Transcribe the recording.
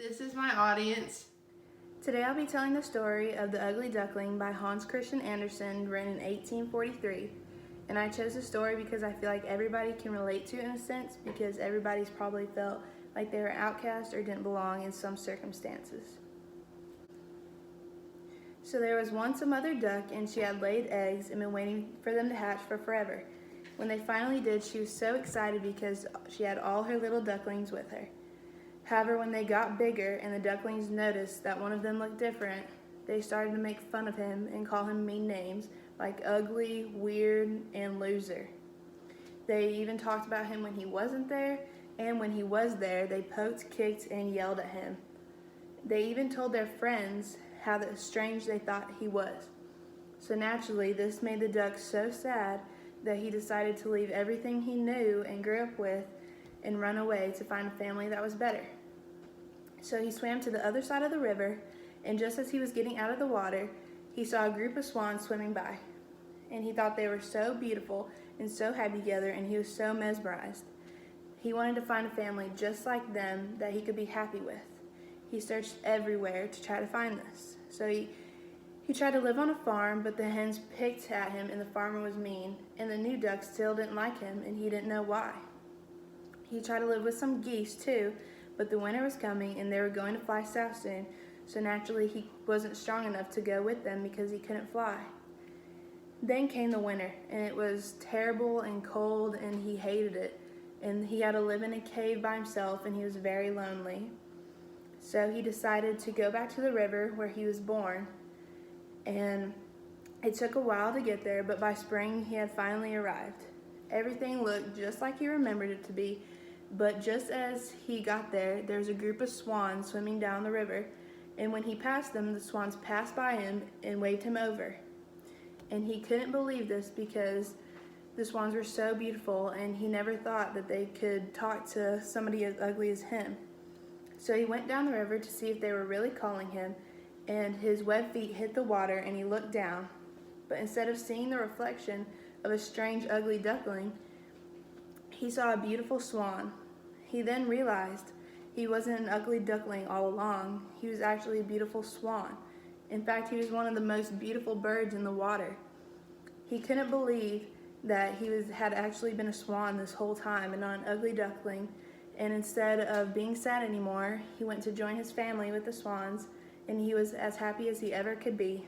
This is my audience. Today I'll be telling the story of The Ugly Duckling by Hans Christian Andersen, written in 1843. And I chose the story because I feel like everybody can relate to it in a sense, because everybody's probably felt like they were outcast or didn't belong in some circumstances. So there was once a mother duck, and she had laid eggs and been waiting for them to hatch for forever. When they finally did, she was so excited because she had all her little ducklings with her. However, when they got bigger and the ducklings noticed that one of them looked different, they started to make fun of him and call him mean names like ugly, weird, and loser. They even talked about him when he wasn't there, and when he was there, they poked, kicked, and yelled at him. They even told their friends how strange they thought he was. So naturally, this made the duck so sad that he decided to leave everything he knew and grew up with and run away to find a family that was better. So he swam to the other side of the river, and just as he was getting out of the water, he saw a group of swans swimming by. And he thought they were so beautiful and so happy together, and he was so mesmerized. He wanted to find a family just like them that he could be happy with. He searched everywhere to try to find this. So he tried to live on a farm, but the hens picked at him and the farmer was mean, and the new ducks still didn't like him, and he didn't know why. He tried to live with some geese too, but the winter was coming and they were going to fly south soon, so naturally he wasn't strong enough to go with them because he couldn't fly. Then came the winter, and it was terrible and cold, and he hated it, and he had to live in a cave by himself, and he was very lonely. So he decided to go back to the river where he was born, and it took a while to get there, but by spring he had finally arrived. Everything looked just like he remembered it to be, but just as he got there, there was a group of swans swimming down the river, and when he passed them, the swans passed by him and waved him over. And he couldn't believe this because the swans were so beautiful, and he never thought that they could talk to somebody as ugly as him. So he went down the river to see if they were really calling him, and his web feet hit the water and he looked down. But instead of seeing the reflection of a strange, ugly duckling, he saw a beautiful swan. He then realized he wasn't an ugly duckling all along. He was actually a beautiful swan. In fact, he was one of the most beautiful birds in the water. He couldn't believe that he had actually been a swan this whole time and not an ugly duckling. And instead of being sad anymore, he went to join his family with the swans, and he was as happy as he ever could be.